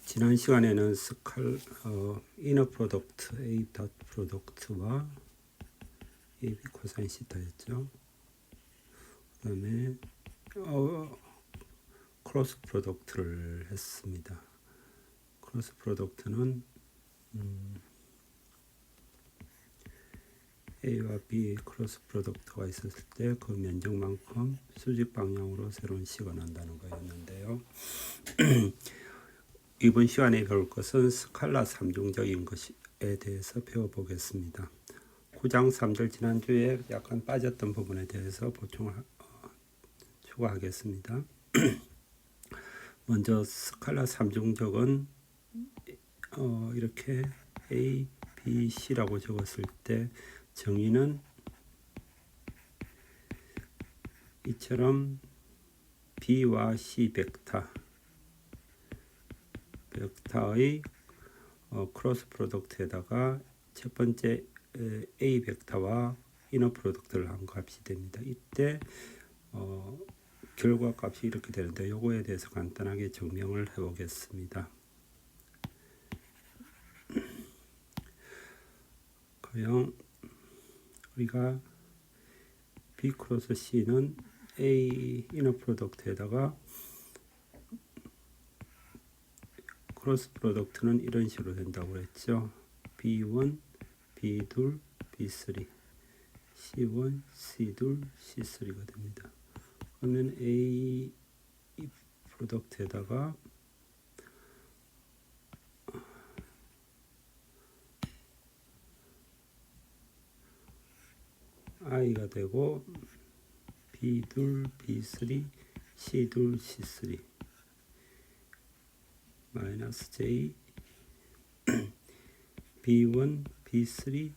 지난 시간에는 이너 프로덕트 A 닷 프로덕트와 AB 코사인 시타였죠. 그 다음에 크로스 프로덕트를 했습니다. 크로스 프로덕트는 A와 B의 크로스 프로덕트가 있었을 때 그 면적만큼 수직 방향으로 새로운 식이 난다는 거였는데요. 이번 시간에 배울 것은 스칼라 3중적인 것에 대해서 배워보겠습니다. 9장 3절 지난주에 약간 빠졌던 부분에 대해서 추가하겠습니다. 먼저 스칼라 3중적은 이렇게 A, B, C라고 적었을 때 정의는 이처럼 B와 C 벡터의 크로스 프로덕트에다가 첫 번째 A 벡터와 이너 프로덕트를 한 값이 됩니다. 이때 결과 값이 이렇게 되는데 요거에 대해서 간단하게 증명을 해 보겠습니다. 가령 우리가 B 크로스 C는 A 이너 프로덕트에다가 크로스 프로덕트는 이런 식으로 된다고 했죠. B1, B2, B3, C1, C2, C3가 됩니다. 그러면 A 프로덕트에다가 I가 되고 B2, B3, C2, C3 마이너스 J B1, B3,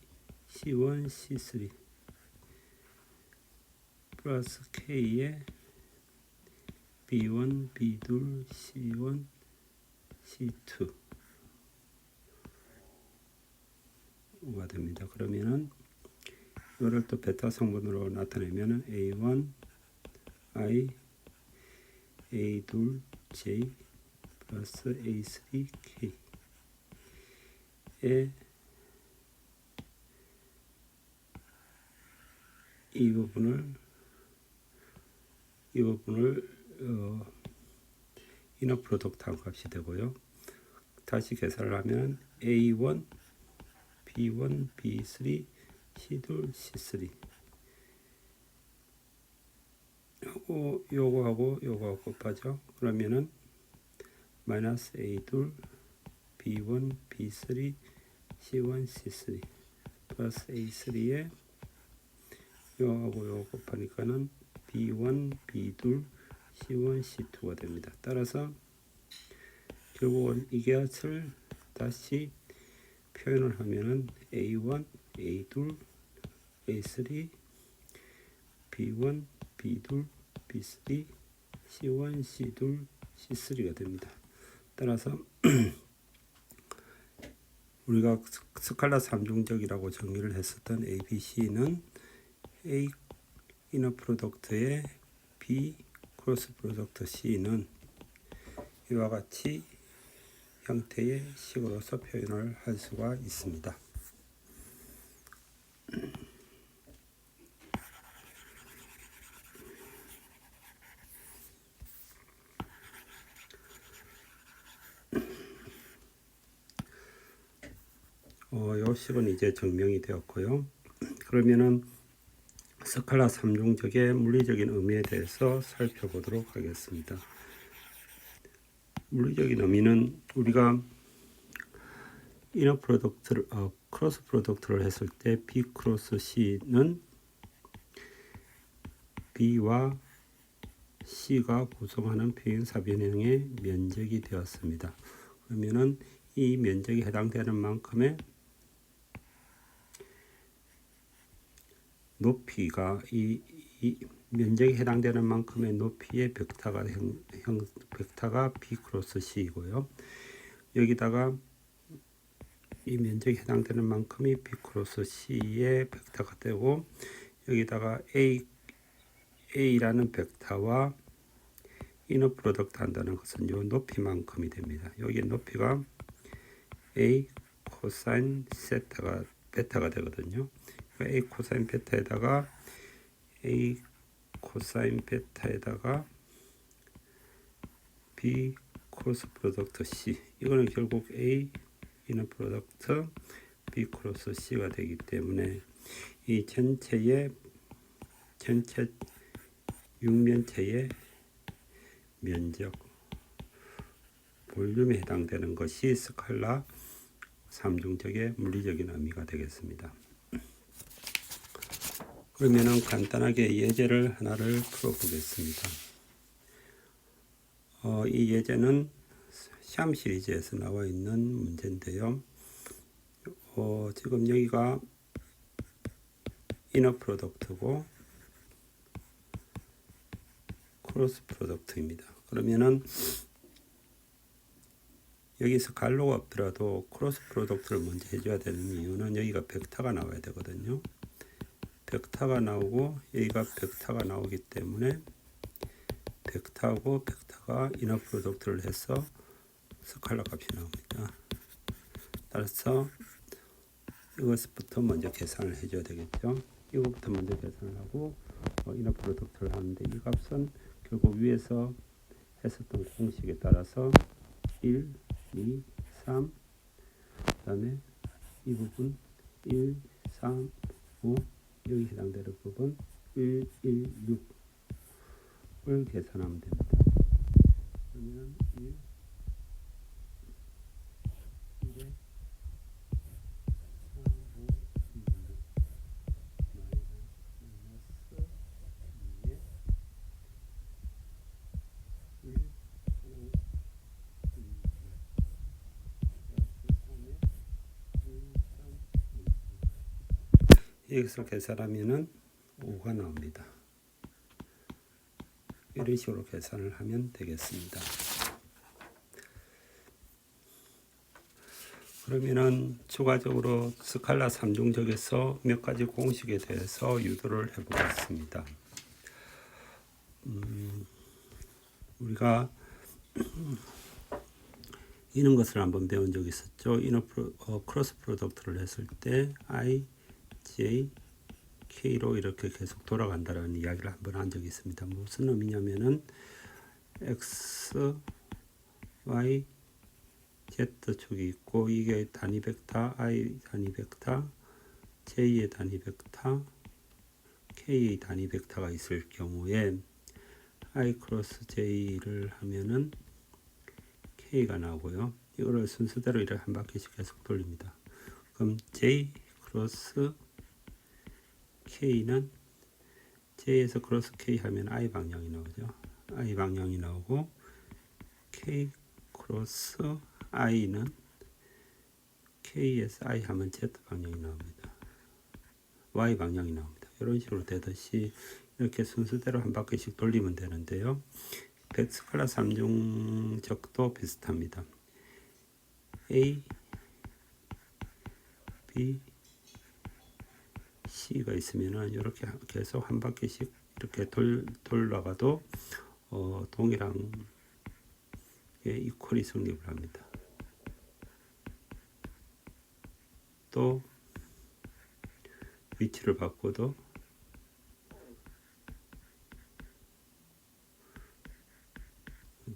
C1, C3 플러스 K에 B1, B2, C1, C2가 됩니다. 그러면은 이거를 또 베타 성분으로 나타내면은 A1, I, A2, J 플러스 A3, K에 이 부분을 이너 프로덕트 한 값이 되고요. 다시 계산을 하면 A1, B1, B3, C2, C3 요거하고 곱하죠. 그러면은 마이너스 A2, B1, B3, C1, C3 플러스 A3에 요거하고 요거 곱하니까는 B1, B2, C1, C2가 됩니다. 따라서 결국은 이 값을 다시 표현을 하면은 A1, A2, A3, B1, B2, B3, C1, C2, C3가 됩니다. 따라서 우리가 스칼라 3중적이라고 정의를 했었던 ABC는 A 이너 프로덕트의 B 크로스 프로덕트 C는 이와 같이 형태의 식으로서 표현을 할 수가 있습니다. 요 식은 이제 증명이 되었고요. 그러면은 스칼라 3중적의 물리적인 의미에 대해서 살펴보도록 하겠습니다. 물리적인 의미는 우리가 이너 프로덕트를 크로스 프로덕트를 했을 때 B 크로스 C는 B와 C가 구성하는 평행사 변형의 면적이 되었습니다. 그러면은 이 면적에 해당되는 만큼의 높이가 이 면적에 해당되는 만큼의 높이의 벡터가 B 크로스 C이고요. 여기다가 이 면적에 해당되는 만큼이 B 크로스 C의 벡터가 되고 여기다가 A라는 벡터와 이너 프로덕트 한다는 것은 요 높이만큼이 됩니다. 여기 높이가 A 코사인 세타가 베타가 되거든요. A 코사인 베타에다가 A 코사인 베타에다가 B 크로스 프로덕트 C, 이거는 결국 A 이너 프로덕트 B 크로스 C가 되기 때문에 이 전체 육면체의 면적 볼륨에 해당되는 것이 스칼라 3중적의 물리적인 의미가 되겠습니다. 그러면은 간단하게 예제를 하나를 풀어보겠습니다. 이 예제는 시험 시리즈에서 나와 있는 문제인데요. 지금 여기가 이너 프로덕트고 크로스 프로덕트입니다. 그러면은 여기서 갈로가 없더라도 크로스 프로덕트를 먼저 해줘야 되는 이유는 여기가 벡터가 나와야 되거든요. 벡터가 나오고 여기가 벡터가 나오기 때문에 벡터하고 벡터가 이너 프로덕트를 해서 스칼라 값이 나옵니다. 따라서 이것부터 먼저 계산을 해줘야 되겠죠. 이것부터 먼저 계산을 하고 이너 프로덕트를 하는데 이 값은 결국 위에서 했었던 공식에 따라서 1, 2, 3, 그 다음에 이 부분 1, 3, 5, 여기 해당되는 부분 1, 1, 6을 계산하면 됩니다. 그러면 1, 1에 3, 5, 6, 마이너스 2에 1, 5, 2, 여기서 계산하면은 5가 나옵니다. 이런 식으로 계산을 하면 되겠습니다. 그러면은 추가적으로 스칼라 3중적에서 몇 가지 공식에 대해서 유도를 해보겠습니다. 우리가 이런 것을 한번 배운 적이 있었죠. 크로스 프로덕트를 했을 때 I, J, K로 이렇게 계속 돌아간다라는 이야기를 한번 한 적이 있습니다. 무슨 의미냐면은 X, Y, Z축이 있고 이게 단위 벡터, I 단위 벡터, J의 단위 벡터, K의 단위 벡터가 있을 경우에 I 크로스 J를 하면은 K가 나오고요. 이거를 순서대로 이렇게 한 바퀴씩 계속 돌립니다. 그럼 J 크로스 K는 J에서 크로스 K 하면 I 방향이 나오죠. I 방향이 나오고 K 크로스 I는 K에서 I 하면 Z 방향이 나옵니다. Y 방향이 나옵니다. 이런 식으로 되듯이 이렇게 순서대로 한 바퀴씩 돌리면 되는데요. 스칼라 3중적도 비슷합니다. A, B, C가 있으면은 이렇게 계속 한 바퀴씩 이렇게 돌아가도 동일한 이퀄이 성립을 합니다. 또 위치를 바꿔도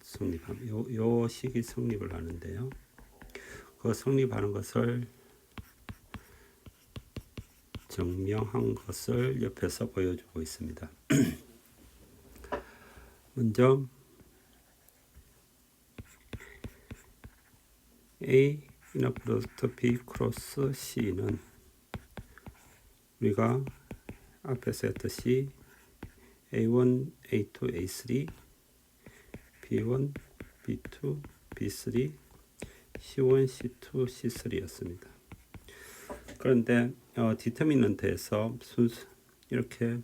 성립합니다. 요 식이 성립을 하는데요. 그 성립하는 것을 증명한 것을 옆에서 보여주고 있습니다. 먼저 A 이너 프로덕트 B 크로스 C는 우리가 앞에서 했듯이 A1, A2, A3, B1, B2, B3, C1, C2, C3였습니다. 그런데 디터미넌트에서 이렇게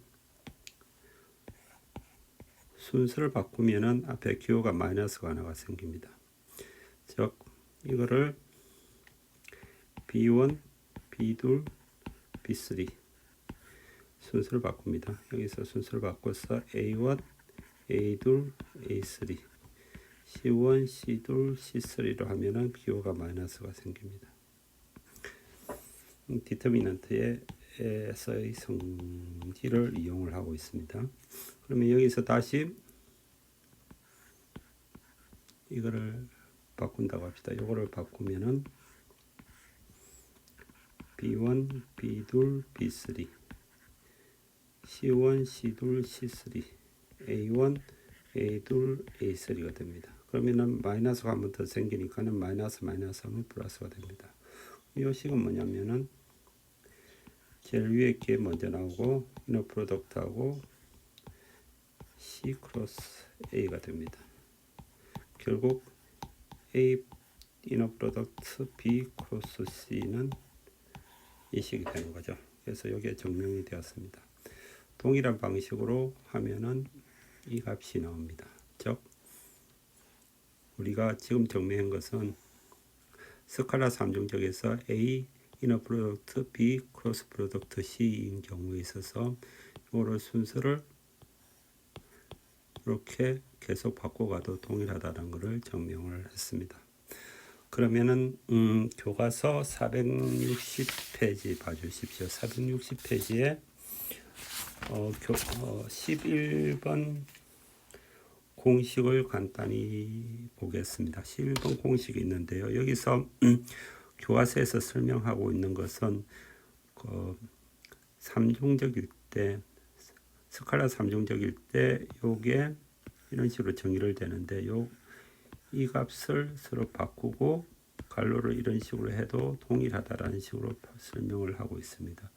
순서를 바꾸면은 앞에 기호가 마이너스가 하나가 생깁니다. 즉 이거를 B1, B2, B3 순서를 바꿉니다. 여기서 순서를 바꿔서 A1, A2, A3 C1, C2, C3로 하면은 기호가 마이너스가 생깁니다. 디터미넌트에서의 성질을 이용을 하고 있습니다. 그러면 여기서 다시 이거를 바꾼다고 합시다. 이거를 바꾸면은 B1, B2, B3, C1, C2, C3, A1, A2, A3가 됩니다. 그러면은 마이너스가 한 번 더 생기니까는 마이너스 하면 플러스가 됩니다. 이 식은 뭐냐면은 제일 위에 게 먼저 나오고 이너 프로덕트하고 C 크로스 A가 됩니다. 결국 A 이너 프로덕트 B 크로스 C는 이 식이 되는 거죠. 그래서 여기에 증명이 되었습니다. 동일한 방식으로 하면은 이 값이 나옵니다. 즉 우리가 지금 증명한 것은 스칼라 3중적에서 A 이너 프로덕트 B 크로스 프로덕트 C인 경우에 있어서 이거를 순서를 이렇게 계속 바꿔가도 동일하다는 것을 증명을 했습니다. 그러면은 교과서 460페이지 봐주십시오. 460페이지에 11번 공식을 간단히 보겠습니다. 11번 공식이 있는데요. 여기서 교과서에서 설명하고 있는 것은 3중적일 때 스칼라 3중적일 때 요게 이런 식으로 정의를 되는데 이 값을 서로 바꾸고 갈로를 이런 식으로 해도 동일하다라는 식으로 설명을 하고 있습니다.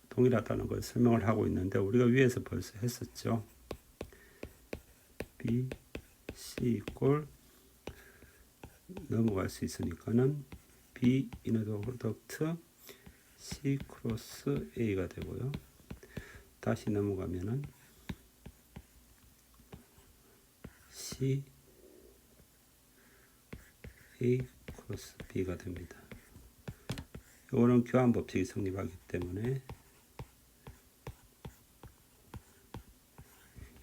동일하다는 걸 설명을 하고 있는데 우리가 위에서 벌써 했었죠. B, C 이꼴 넘어갈 수 있으니까는 B 이너 프로덕트 C 크로스 A가 되고요. 다시 넘어가면은 C A 크로스 B가 됩니다. 이거는 교환 법칙이 성립하기 때문에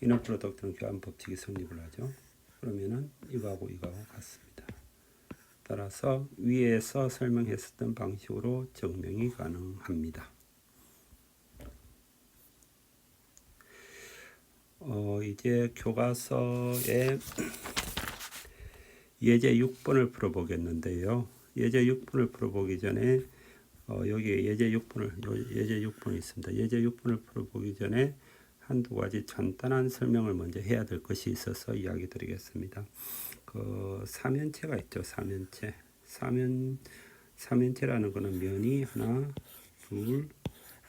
이너 프로덕트는 교환 법칙이 성립을 하죠. 그러면은 이거하고 같습니다. 따라서 위에서 설명했었던 방식으로 증명이 가능합니다. 이제 교과서에 예제 6번을 풀어보겠는데요. 예제 6번을 풀어보기 전에 여기 예제 6번이 있습니다. 예제 6번을 풀어보기 전에 한두 가지 간단한 설명을 먼저 해야 될 것이 있어서 이야기 드리겠습니다. 그 삼연체가 있죠. 삼연체라는 것은 면이 하나, 둘,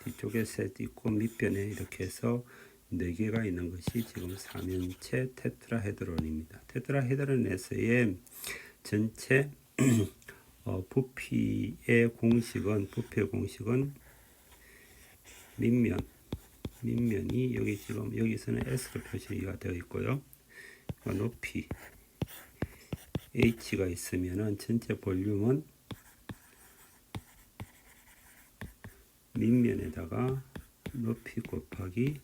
뒤쪽에 셋 있고 밑변에 이렇게 해서 4개가 있는 것이 지금 삼연체 테트라헤드론입니다. 테트라헤드론에서의 전체 부피의 공식은 밑면이 여기 지금 여기서는 S로 표시가 되어 있고요. 높이 H가 있으면은 전체 볼륨은 밑면에다가 높이 곱하기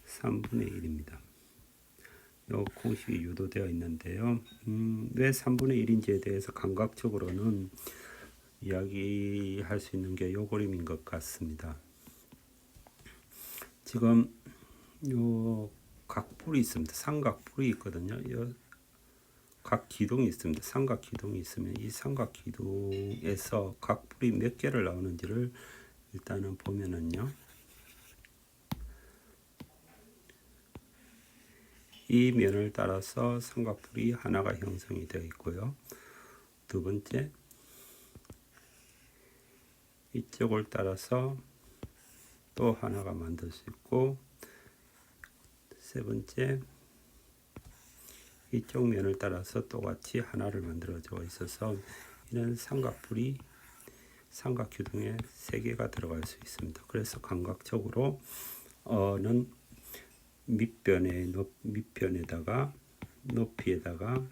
3분의 1입니다. 이 공식이 유도되어 있는데요. 왜 3분의 1인지에 대해서 감각적으로는 이야기할 수 있는 게 요 그림인 것 같습니다. 지금 요 각불이 있습니다. 삼각불이 있거든요. 각 기둥이 있습니다. 삼각 기둥이 있으면 이 삼각 기둥에서 각불이 몇 개를 나오는지를 일단은 보면은요. 이 면을 따라서 삼각뿔이 하나가 형성이 되어 있고요. 두 번째, 이쪽을 따라서 또 하나가 만들 수 있고, 세 번째, 이쪽 면을 따라서 똑같이 하나를 만들어져 있어서 이는 삼각뿔이 삼각규둥에 3개가 들어갈 수 있습니다. 그래서 감각적으로 는 밑변에다가 높이에다가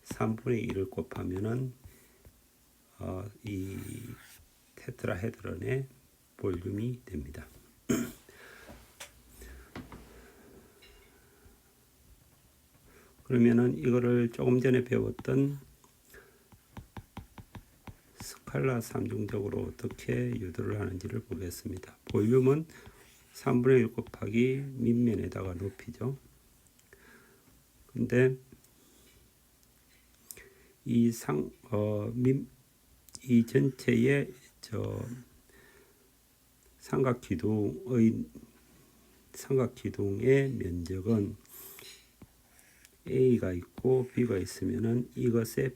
3분의 1을 곱하면은 이 테트라헤드론의 볼륨이 됩니다. 그러면은 이거를 조금 전에 배웠던 스칼라 3중적으로 어떻게 유도를 하는지를 보겠습니다. 볼륨은 3분의 1 곱하기 밑면에다가 높이죠. 근데 이 이 전체의 삼각기둥의 면적은 A가 있고 B가 있으면은 이것의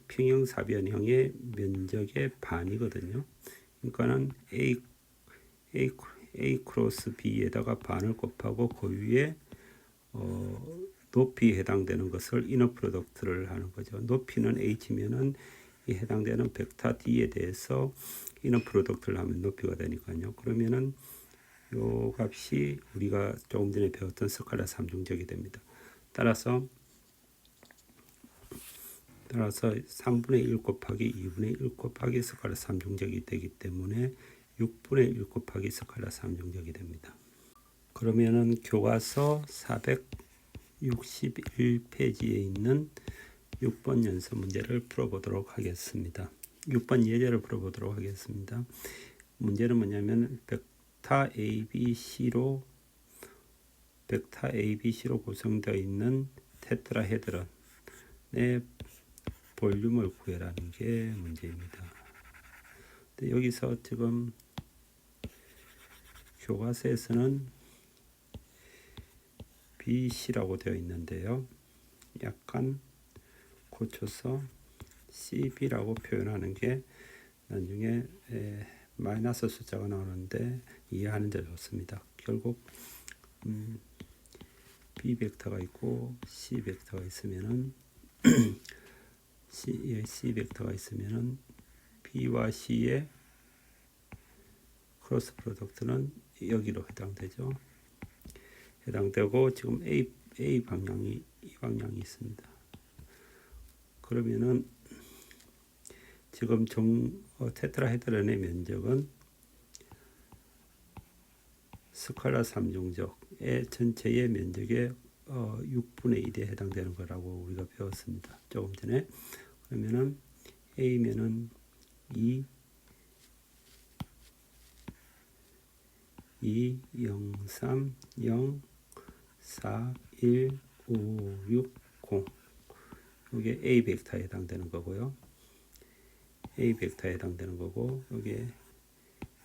평형사변형의 면적의 반이거든요. 그러니까는 A 크로스 B에다가 반을 곱하고 그 위에 높이에 해당되는 것을 이너 프로덕트를 하는 거죠. 높이는 H면은 이 해당되는 벡터 D에 대해서 이너 프로덕트를 하면 높이가 되니까요. 그러면은 요 값이 우리가 조금 전에 배웠던 스칼라 3중적이 됩니다. 따라서 3분의 1 곱하기 2분의 1 곱하기 스칼라 3중적이 되기 때문에 6분의 1 곱하기 스칼라 3중적이 됩니다. 그러면은 교과서 461페이지에 있는 6번 연습 문제를 풀어보도록 하겠습니다. 6번 예제를 풀어보도록 하겠습니다. 문제는 뭐냐면 벡터 ABC로 구성되어 있는 테트라헤드론의 볼륨을 구해라는 게 문제입니다. 근데 여기서 지금 교과서에서는 BC라고 되어 있는데요. 약간 고쳐서 CB라고 표현하는 게 나중에 마이너스 숫자가 나오는데 이해하는 데 좋습니다. 결국 B 벡터가 있고 C 벡터가 있으면은 C 벡터가 있으면은 B와 C의 크로스 프로덕트는 여기로 해당되고 지금 A 방향이 이 방향이 있습니다. 그러면은 지금 테트라헤드론의 면적은 스칼라 3중적의 전체의 면적의 6분의 1에 해당되는 거라고 우리가 배웠습니다. 조금 전에. 그러면은 A면은 2, 0, 3, 0, 4, 1, 5, 6, 0. 이게 A 벡터에 해당되는 거고요. A 벡터에 해당되는 거고, 여기에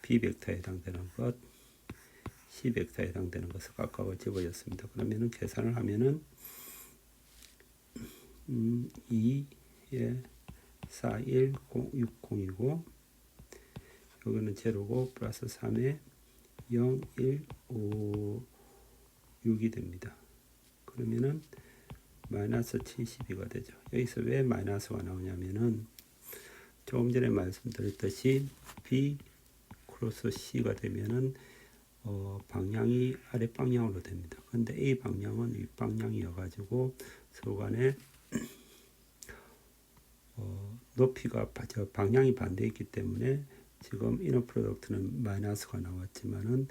B 벡터에 해당되는 것, C 벡터에 해당되는 것을 각각을 집어줬습니다. 그러면은 계산을 하면은 2에 4, 1, 0, 6, 0이고 여기는 제로고 플러스 3에 0, 1, 5, 6이 됩니다. 그러면은 마이너스 72가 되죠. 여기서 왜 마이너스가 나오냐면은 조금 전에 말씀드렸듯이 B 크로스 C가 되면은 방향이 아래 방향으로 됩니다. 근데 A 방향은 윗 방향이어 가지고 서로 간에 높이가 방향이 반대있기 때문에 지금 이너 프로덕트는 마이너스가 나왔지만은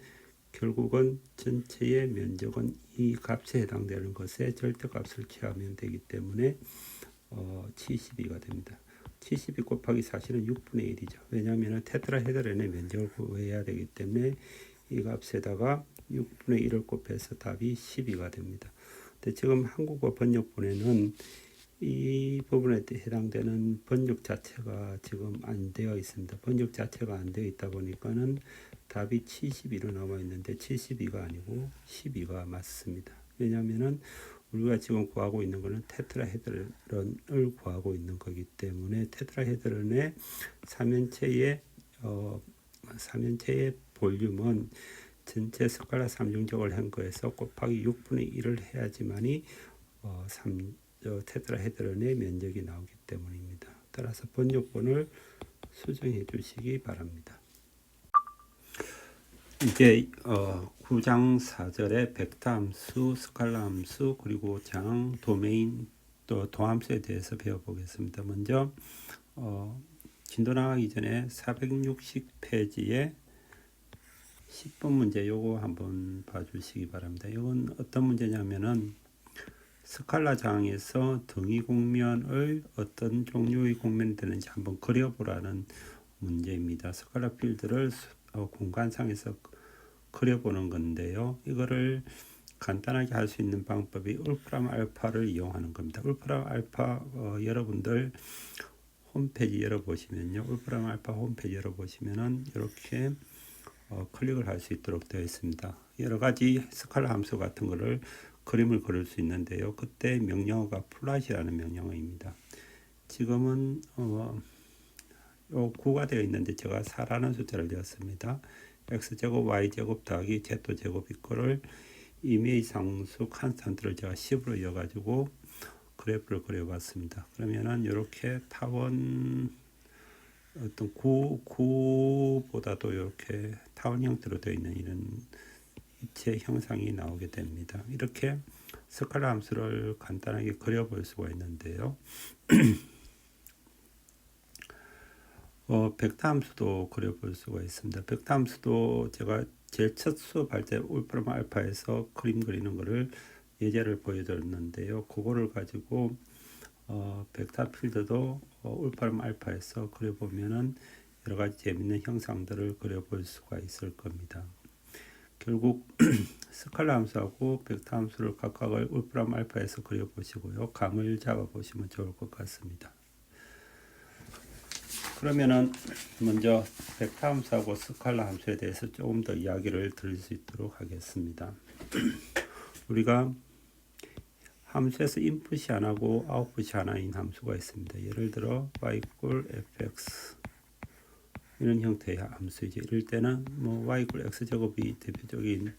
결국은 전체의 면적은 이 값에 해당되는 것에 절대값을 취하면 되기 때문에 72가 됩니다. 72 곱하기 사실은 6분의 1이죠. 왜냐하면 테트라헤드론의 면적을 구해야 되기 때문에 이 값에다가 6분의 1을 곱해서 답이 12가 됩니다. 근데 지금 한국어 번역본에는 이 부분에 해당되는 번역 자체가 지금 안 되어 있습니다. 번역 자체가 안 되어 있다 보니까는 답이 72로 나와 있는데 72가 아니고 12가 맞습니다. 왜냐하면은 우리가 지금 구하고 있는 것은 테트라헤드론을 구하고 있는 거기 때문에 테트라헤드론의 삼면체의 볼륨은 전체 스칼라 3중적을 한 거에서 곱하기 6분의 1을 해야지만이 테트라헤드론의 면적이 나오기 때문입니다. 따라서 번역본을 수정해 주시기 바랍니다. 이제 9장 4절의 벡터 함수, 스칼라 함수, 그리고 장, 도메인, 또 도함수에 대해서 배워보겠습니다. 먼저 진도 나가기 전에 460페이지에 10번 문제 요거 한번 봐주시기 바랍니다. 이건 어떤 문제냐면은 스칼라 장에서 등위 곡면을 어떤 종류의 곡면이 되는지 한번 그려보라는 문제입니다. 스칼라 필드를 공간상에서 그려보는 건데요. 이거를 간단하게 할 수 있는 방법이 울프람 알파를 이용하는 겁니다. 울프람 알파 여러분들 홈페이지 열어보시면요. 울프람 알파 홈페이지 열어보시면은 이렇게 클릭을 할 수 있도록 되어 있습니다. 여러 가지 스칼라 함수 같은 거를 그림을 그릴 수 있는데요. 그때 명령어가 플랫이라는 명령어입니다. 지금은 요 9가 되어 있는데 제가 4라는 숫자를 넣었습니다. x제곱 y제곱 더하기 z제곱 이거를 이메일 상수 칸스탄트를 제가 10으로 이어가지고 그래프를 그려봤습니다. 그러면은 이렇게 타원 어떤 구보다도 이렇게 타원 형태로 되어 있는 이런 입체 형상이 나오게 됩니다. 이렇게 스칼라 함수를 간단하게 그려볼 수가 있는데요. 벡터 함수도 그려볼 수가 있습니다. 벡터 함수도 제가 제일 첫 수업할 때 울프람 알파에서 그림 그리는 거를 예제를 보여드렸는데요. 그거를 가지고 벡터 필드도 울프람 알파에서 그려보면은 여러 가지 재밌는 형상들을 그려볼 수가 있을 겁니다. 결국 스칼라 함수하고 벡터 함수를 각각을 울프람 알파에서 그려보시고요. 감을 잡아보시면 좋을 것 같습니다. 그러면은 먼저 벡터 함수하고 스칼라 함수에 대해서 조금 더 이야기를 드릴 수 있도록 하겠습니다. 우리가 함수에서 인풋이 하나고 아웃풋이 하나인 함수가 있습니다. 예를 들어 y = fx 이런 형태의 함수이죠. 이럴 때는 뭐 y = x제곱이 대표적인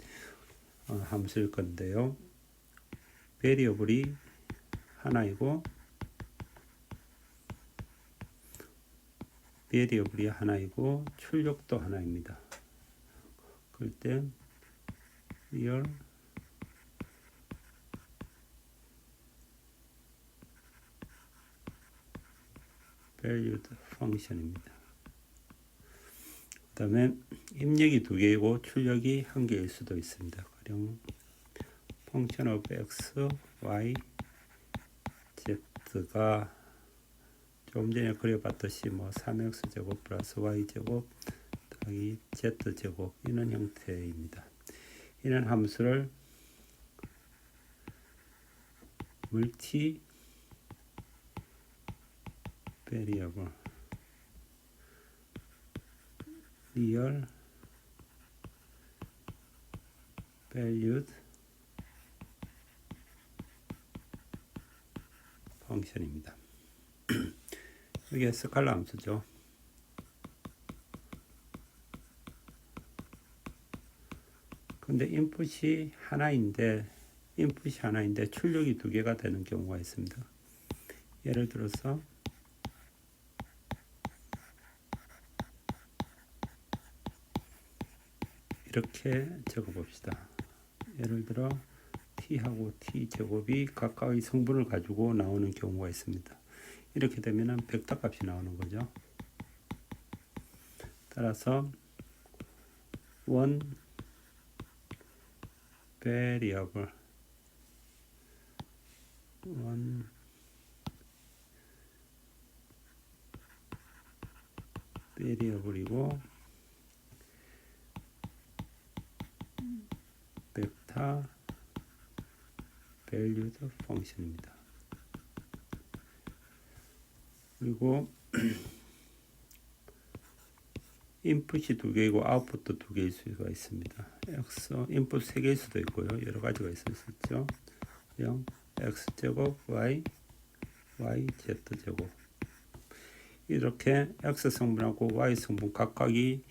함수일 건데요. 베리어블이 하나이고 베리어블이 하나이고 출력도 하나입니다. 그럴 때 real valued function입니다. 그 다음에 입력이 두 개이고 출력이 한 개일 수도 있습니다. 가령 function of x, y, z가 좀 전에 그려봤듯이 뭐 3x제곱 플러스 y제곱 더하기 z제곱 이런 형태입니다. 이런 함수를 multi variable real valued function입니다. 이게 스칼라 함수죠. 근데 인풋이 하나인데 출력이 두 개가 되는 경우가 있습니다. 예를 들어서 이렇게 적어 봅시다. 예를 들어 t하고 t제곱이 각각의 성분을 가지고 나오는 경우가 있습니다. 이렇게 되면은 벡터 값이 나오는 거죠. 따라서 one variable one variable이고 벡터 valued function입니다. 그리고 인풋이 두 개이고 아웃풋도 두 개일 수가 있습니다. x 인풋 세 개일 수도 있고요. 여러 가지가 있을 수 있죠. x제곱 y z제곱 이렇게 x 성분하고 y 성분 각각이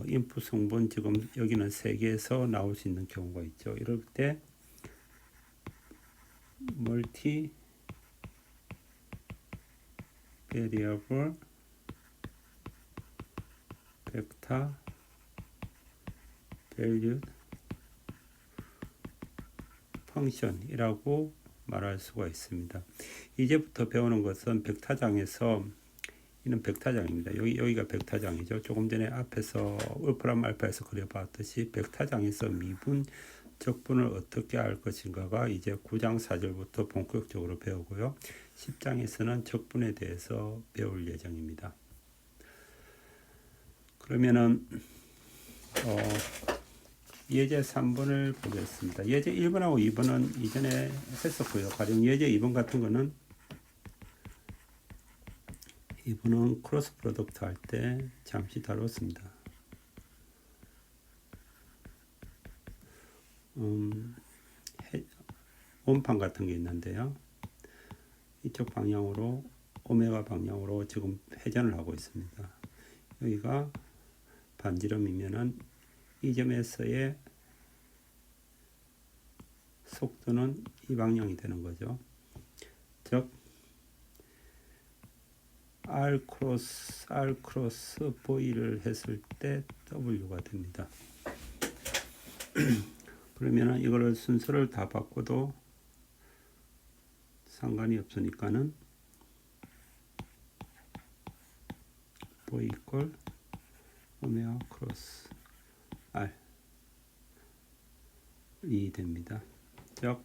인풋 성분 지금 여기는 세 개에서 나올 수 있는 경우가 있죠. 이럴 때 멀티 베리어블 벡터 밸류 펑션이라고 말할 수가 있습니다. 이제부터 배우는 것은 벡터장에서 이는 벡터장입니다. 여기가 벡터장이죠. 조금 전에 앞에서 울프람 알파에서 그려봤듯이 벡터장에서 미분 적분을 어떻게 할 것인가가 이제 9장 4절부터 본격적으로 배우고요. 10장에서는 적분에 대해서 배울 예정입니다. 그러면은 예제 3번을 보겠습니다. 예제 1번하고 2번은 이전에 했었고요. 가령 예제 2번 같은 거는 이번은 크로스 프로덕트 할 때 잠시 다뤘습니다. 원판 같은 게 있는데요. 이쪽 방향으로 오메가 방향으로 지금 회전을 하고 있습니다. 여기가 반지름이면은 이 점에서의 속도는 이 방향이 되는 거죠. 즉 R 크로스 V를 했을 때 W가 됩니다. 그러면은 이거를 순서를 다 바꿔도 상관이 없으니까는 V 이퀄 오메가 크로스 R 이 됩니다. 즉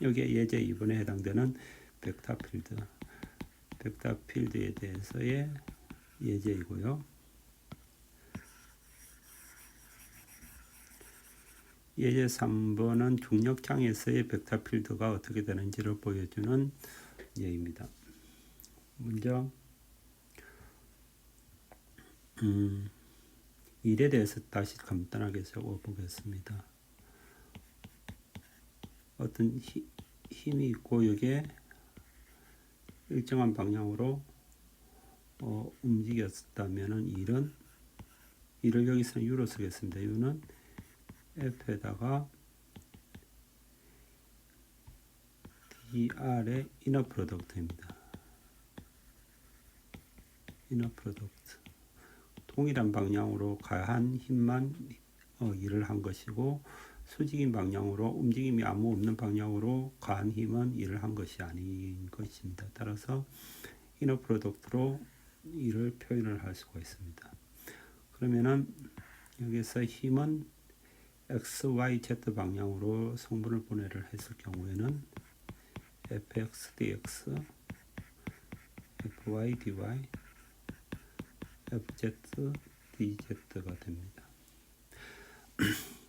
여기에 예제 2번에 해당되는 벡터 필드에 대해서의 예제이고요. 예제 3번은 중력장에서의 벡터 필드가 어떻게 되는지를 보여주는 예입니다. 먼저 일에 대해서 다시 간단하게 적어보겠습니다. 어떤 힘이 있고 여기에 일정한 방향으로 움직였다면은 일을 여기서는 U로 쓰겠습니다. U는 F에다가 DR의 이너 프로덕트입니다. 이너 프로덕트. 동일한 방향으로 가한 힘만 일을 한 것이고 수직인 방향으로 움직임이 아무 없는 방향으로 가한 힘은 일을 한 것이 아닌 것입니다. 따라서 이너 프로덕트로 일을 표현을 할 수가 있습니다. 그러면은 여기서 힘은 x, y, z 방향으로 성분을 분해를 했을 경우에는 fx dx, fy dy, fz dz가 됩니다.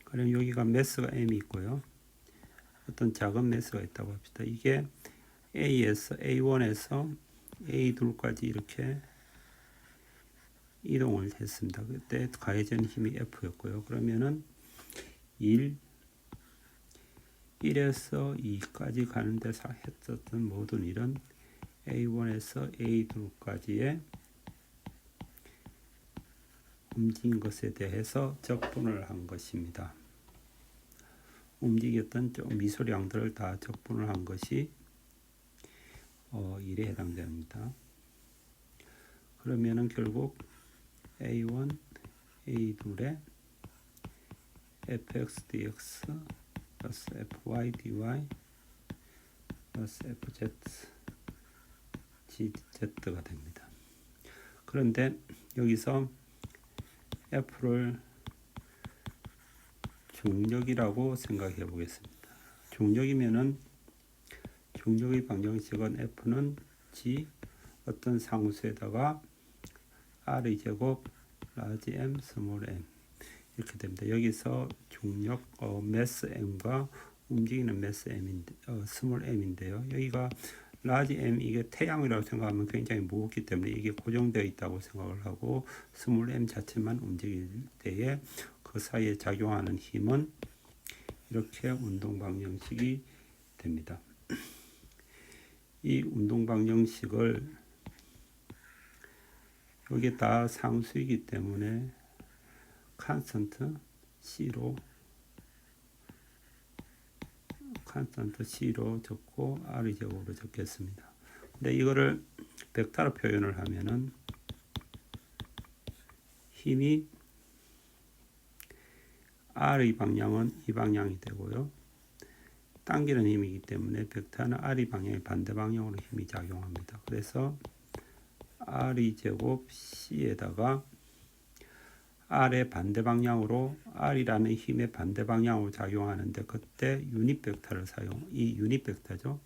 그럼 여기가 매스가 m이 있고요. 어떤 작은 매스가 있다고 합시다. 이게 A1에서 A2까지 이렇게 이동을 했습니다. 그때 가해진 힘이 F였고요. 그러면은 1에서 2까지 가는 데서 했었던 모든 일은 A1에서 A2까지의 움직인 것에 대해서 적분을 한 것입니다. 움직였던 미소량들을 다 적분을 한 것이 일에 해당됩니다. 그러면은 결국 A1, A2의 fx dx 플러스 fy dy 플러스 fz gz가 됩니다. 그런데 여기서 f를 중력이라고 생각해 보겠습니다. 중력이면은 중력의 방정식은 f는 g 어떤 상수에다가 r의 제곱 라지 m 스몰 m 이렇게 됩니다. 여기서 중력 매스 m과 움직이는 매스 m인데 스몰 m인데요. 여기가 라지 m 이게 태양이라고 생각하면 굉장히 무겁기 때문에 이게 고정되어 있다고 생각을 하고 스몰 m 자체만 움직일 때에 그 사이에 작용하는 힘은 이렇게 운동 방정식이 됩니다. 이 운동 방정식을 여기 다 상수이기 때문에 컨스턴트 C로 적고 R의 제곱으로 적겠습니다. 근데 이거를 벡터로 표현을 하면은 힘이 R의 방향은 이 방향이 되고요. 당기는 힘이기 때문에 벡터는 R의 방향의 반대 방향으로 힘이 작용합니다. 그래서 R의 제곱 C에다가 R의 반대 방향으로 R이라는 힘의 반대 방향으로 작용하는데 그때 유닛 벡터를 이 유닛 벡터죠.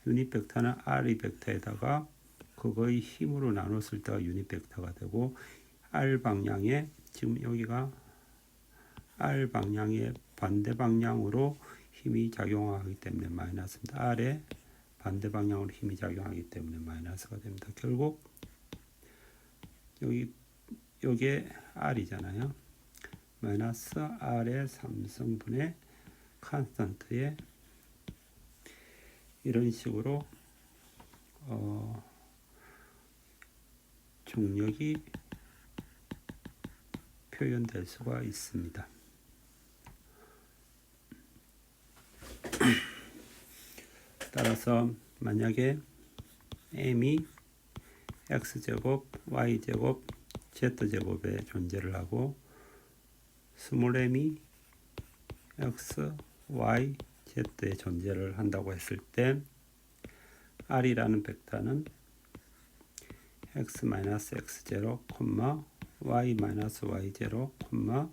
유닛 벡터는 R의 벡터에다가 그거의 힘으로 나눴을 때가 유닛 벡터가 되고 R 방향에 지금 여기가 R 방향의 반대 방향으로 힘이 작용하기 때문에 마이너스입니다. R의 반대 방향으로 힘이 작용하기 때문에 마이너스가 됩니다. 결국 여기에 R이잖아요. 마이너스 R의 3승분의 컨스턴트에 이런 식으로 중력이 표현될 수가 있습니다. 따라서 만약에 m이 x제곱, y제곱, z제곱의 존재를 하고 스몰 m이 x, y, z의 존재를 한다고 했을 때 r이라는 벡터는 x-x0, y-y0,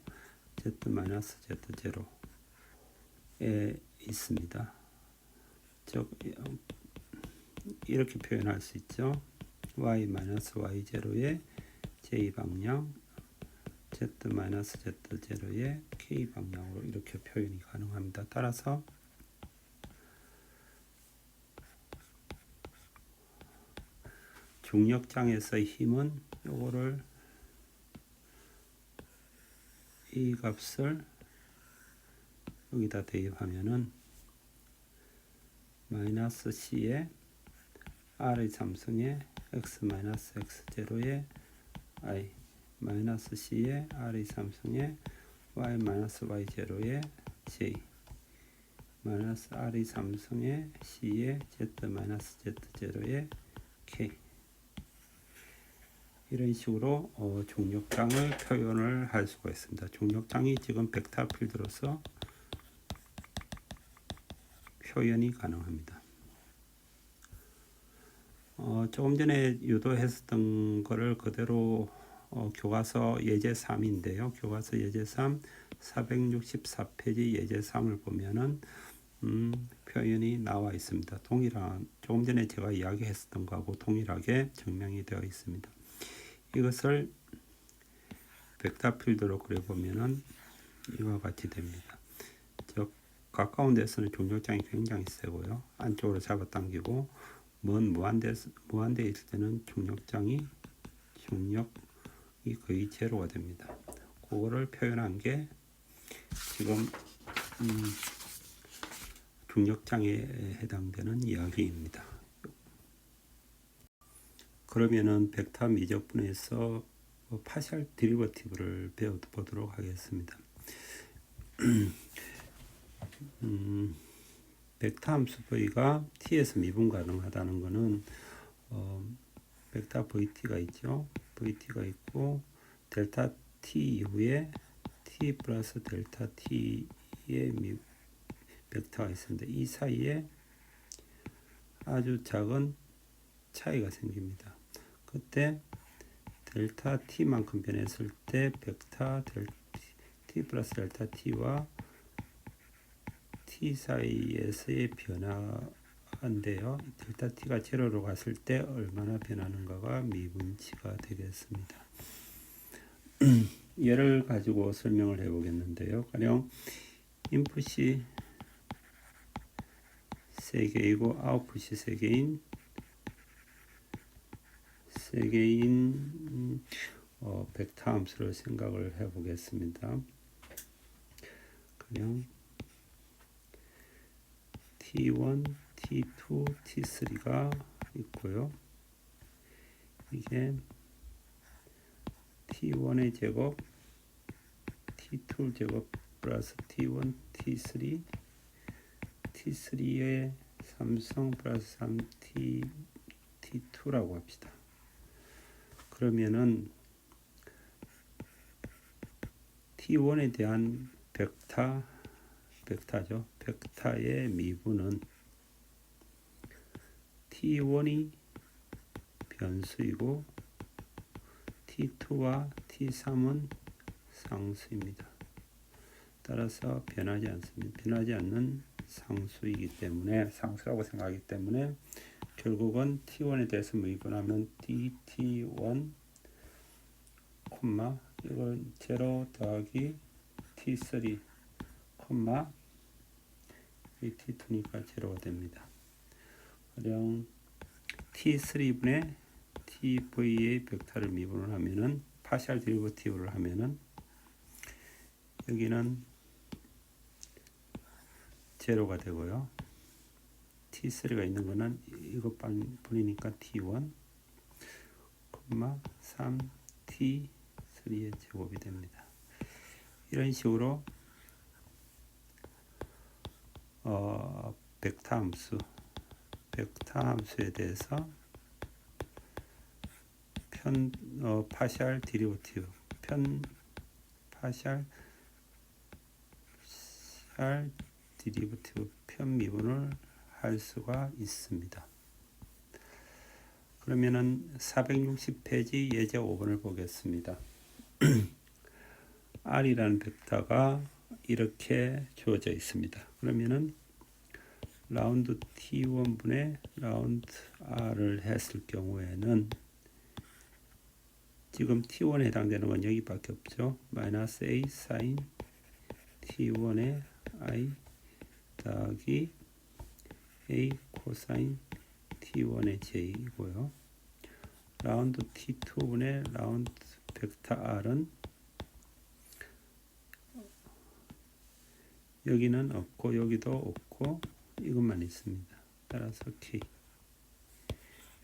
z-z0에 있습니다. 즉 이렇게 표현할 수 있죠. y-y0의 j-방향, z-z0의 k-방향으로 이렇게 표현이 가능합니다. 따라서 중력장에서의 힘은 요거를 이 값을 여기다 대입하면은 마이너스 c에 r의 3승에 x-x0의 i 마이너스 c에 r의 3승에 y-y0의 j 마이너스 r의 3승에 c에 z-z0의 k 이런 식으로 중력장을 표현을 할 수가 있습니다. 중력장이 지금 벡터 필드로서 표현이 가능합니다. 조금 전에 유도했었던 거를 그대로 교과서 예제 3인데요. 교과서 예제 3 464페이지 예제 3을 보면은 표현이 나와 있습니다. 동일한 조금 전에 제가 이야기했었던 거하고 동일하게 증명이 되어 있습니다. 이것을 벡터 필드로 그려보면은 이와 같이 됩니다. 즉 가까운 데서는 중력장이 굉장히 세고요. 안쪽으로 잡아당기고 먼 무한대에 있을 때는 중력이 거의 제로가 됩니다. 그거를 표현한 게 지금 중력장에 해당되는 이야기입니다. 그러면은 벡터 미적분에서 파셜 데리버티브를 배워보도록 하겠습니다. 벡터 함수 v가 t에서 미분 가능하다는 것은 벡터 vt가 있죠. vt가 있고 델타 t 이후에 t 플러스 델타 t의 벡터가 있습니다. 이 사이에 아주 작은 차이가 생깁니다. 그때 델타 t만큼 변했을 때 벡터 t 플러스 델타 t와 t 사이에서의 변화인데요. 델타 t가 제로로 갔을 때 얼마나 변하는가가 미분치가 되겠습니다. 예를 가지고 설명을 해보겠는데요. 가령 인풋이 3개이고 아웃풋이 3개인 벡터 함수를 생각을 해보겠습니다. 그냥 T1, T2, T3가 있고요. 이게 T1의 제곱, T2 제곱 플러스 T1, T3, T3의 3성 플러스 3T, T2라고 합시다. 그러면은 T1에 대한 벡터죠. 벡터의 미분은 T1이 변수이고 T2와 T3은 상수입니다. 따라서 변하지 않습니다. 변하지 않는 상수이기 때문에, 상수라고 생각하기 때문에 결국은 t1에 대해서 미분하면 dt1 콤마 이걸 0 더하기 t3 콤마 이 t2니까 0가 됩니다. 그럼 t3분의 tv의 벡터를 미분을 하면은 파셜 데리버티브를 하면은 여기는 0가 되고요. t3가 있는 거는 이것 뿐이니까 t1 3t3의 제곱이 됩니다. 이런 식으로 벡터 함수에 대해서 파셜 데리버티브 파셜 데리버티브 편미분을 할 수가 있습니다. 그러면은 460페이지 예제 5번을 보겠습니다. R이라는 벡터가 이렇게 주어져 있습니다. 그러면은 라운드 T1분의 라운드 R을 했을 경우에는 지금 T1에 해당되는 건 여기밖에 없죠. 마이너스 A 사인 T1의 I 더하기 A 코사인 T1의 J이고요. 라운드 T2분의 라운드 벡터 R은 여기는 없고 여기도 없고 이것만 있습니다. 따라서 K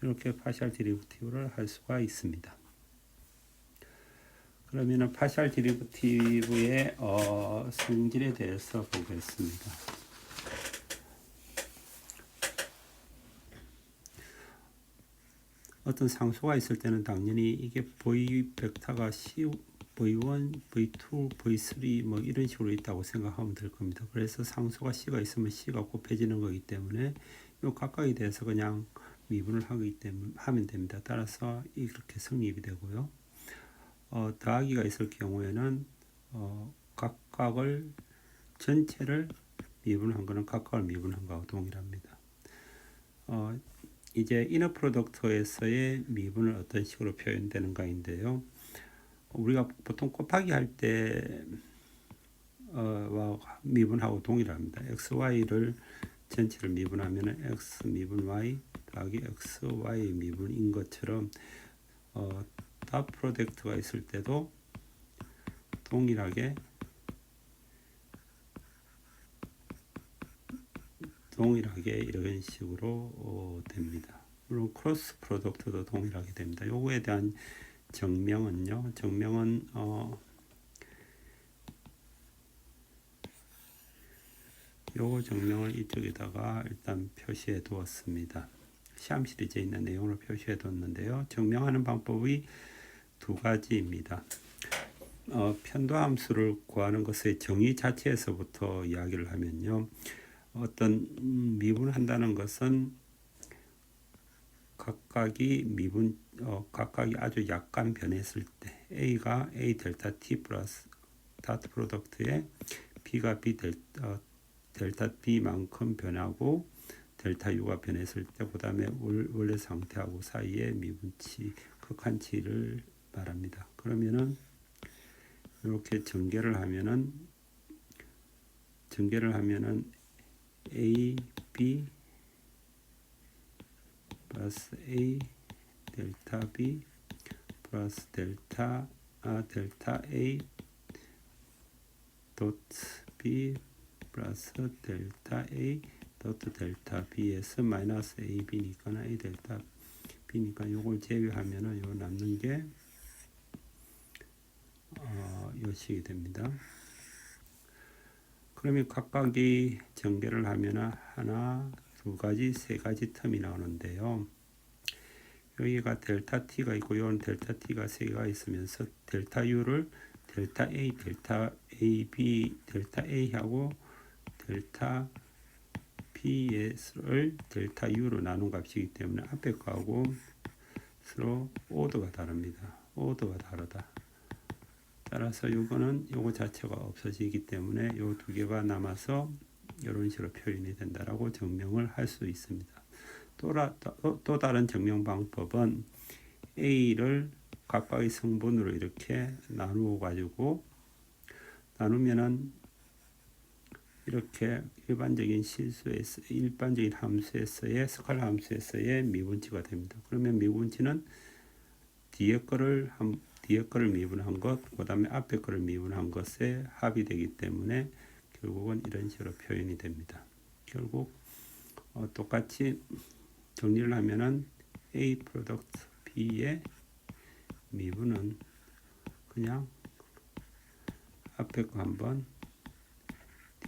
이렇게 파셜 데리버티브를 할 수가 있습니다. 그러면은 파셜 데리버티브의 성질에 대해서 보겠습니다. 어떤 상수가 있을 때는 당연히 이게 V 벡터가 V1, V2, V3 뭐 이런 식으로 있다고 생각하면 될 겁니다. 그래서 상수가 C가 있으면 C가 곱해지는 거기 때문에 이 각각에 대해서 그냥 미분을 하면 됩니다. 따라서 이렇게 성립이 되고요. 더하기가 있을 경우에는 각각을 전체를 미분한 거는 각각을 미분한 거하고 동일합니다. 이제 이너 프로덕트에서의 미분은 어떤 식으로 표현되는가인데요. 우리가 보통 곱하기 할 때 미분하고 동일합니다. x, y를 전체를 미분하면 x 미분 y 더하기 x, y 미분인 것처럼 닷 프로덕트가 있을 때도 동일하게 이런 식으로 됩니다. 물론 크로스 프로덕트도 동일하게 됩니다. 요거에 대한 정명은요. 정명은 요거 정명을 이쪽에다가 일단 표시해 두었습니다. 시험 시리즈에 있는 내용으로 표시해 뒀는데요. 정명하는 방법이 두 가지입니다. 편도함수를 구하는 것의 정의 자체에서부터 이야기를 하면요. 어떤 미분한다는 것은 각각이 아주 약간 변했을 때 A가 A 델타 T 플러스 닷 프로덕트에 B가 B 델타 B만큼 변하고 델타 U가 변했을 때 그 다음에 원래 상태하고 사이의 미분치 극한치를 말합니다. 그러면은 이렇게 전개를 하면은 A, B 플러스 A 델타 B 플러스 델타 A 도트 B 플러스 델타 A 도트 델타 B에서 마이너스 A B니까 A 델타 B니까 요걸 제외하면은 요 남는 게 요 식이 됩니다. 그러면 각각이 전개를 하면 하나, 두 가지, 세 가지 텀이 나오는데요. 여기가 델타 T가 있고 요는 델타 T가 세 개가 있으면서 델타 U를 델타 A, 델타 AB, 델타 A하고 델타 B를 델타 U로 나눈 값이기 때문에 앞에 거하고 서로 오더가 다릅니다. 오더가 다르다. 따라서 이거는 요거 자체가 없어지기 때문에 요 두 개가 남아서 이런 식으로 표현이 된다라고 증명을 할 수 있습니다. 또 다른 증명 방법은 A를 각각의 성분으로 이렇게 나누어 가지고 나누면은 이렇게 일반적인 함수에서의 스칼라 함수에서의 미분치가 됩니다. 그러면 미분치는 뒤에 거를 미분한 것, 그 다음에 앞에 거를 미분한 것에 합이 되기 때문에 결국은 이런 식으로 표현이 됩니다. 결국 똑같이 정리를 하면은 A 프로덕트 B의 미분은 그냥 앞에 거 한 번,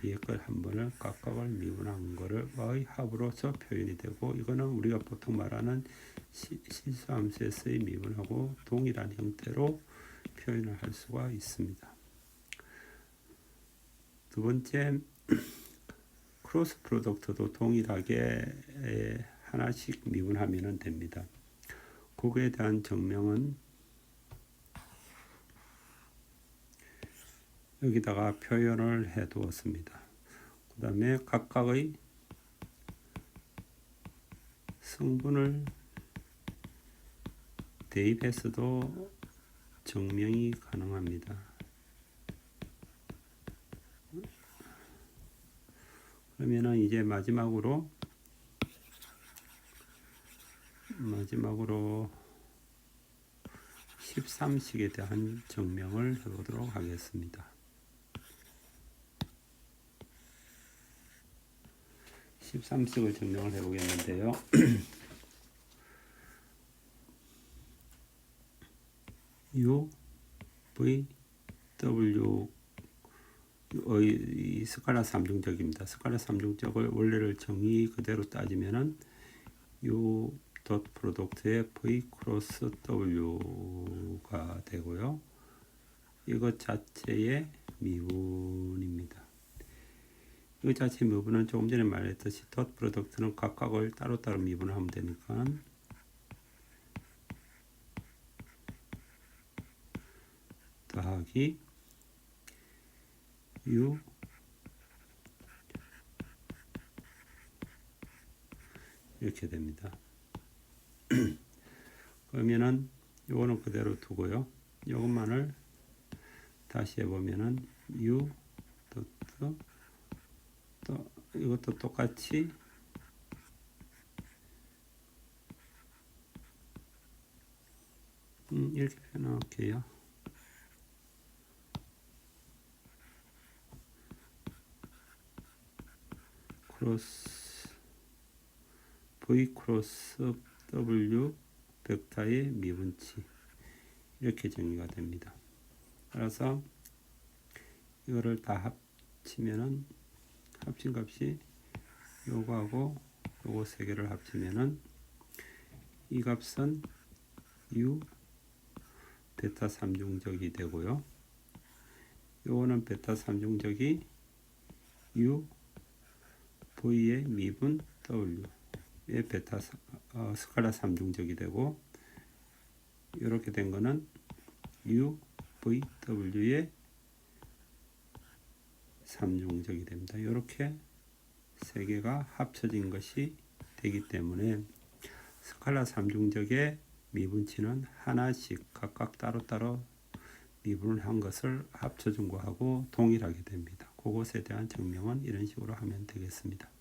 뒤에 걸 한 번을 각각을 미분한 거의 합으로서 표현이 되고, 이거는 우리가 보통 말하는 실수함수에서의 미분하고 동일한 형태로 표현을 할 수가 있습니다. 두 번째, 크로스 프로덕트도 동일하게 하나씩 미분하면 됩니다. 그거에 대한 증명은 여기다가 표현을 해 두었습니다. 그 다음에 각각의 성분을 대입해서도 증명이 가능합니다. 그러면은 이제 마지막으로 13식에 대한 증명을 해보도록 하겠습니다. 13식을 증명을 해보겠는데요. U, V, W 의 스칼라 3중적입니다. 스칼라 3중적을 원래를 정의 그대로 따지면은 U 덧 프로덕트의 V 크로스 W가 되고요. 이것 자체의 미분입니다. 이것 자체의 미분은 조금 전에 말했듯이 덧 프로덕트는 각각을 따로따로 미분을 하면 되니까 더하기 U 이렇게 됩니다. 그러면은 요거는 그대로 두고요. 요것만을 다시 해보면은 U 도트 또 이것도 똑같이 이렇게 표현할게요. 크로스 V 크로스 W 벡터의 미분치 이렇게 정의가 됩니다. 따라서 이거를 다 합치면은 합친 값이 요거하고 요거 세 개를 합치면은 이 값은 U 베타 3중적이 되고요. 요거는 베타 3중적이 U V의 미분 W의 베타 스칼라 3중적이 되고, 이렇게 된 거는 U V W의 3중적이 됩니다. 이렇게 세 개가 합쳐진 것이 되기 때문에 스칼라 3중적의 미분치는 하나씩 각각 따로따로 미분을 한 것을 합쳐준 거하고 동일하게 됩니다. 그것에 대한 증명은 이런 식으로 하면 되겠습니다.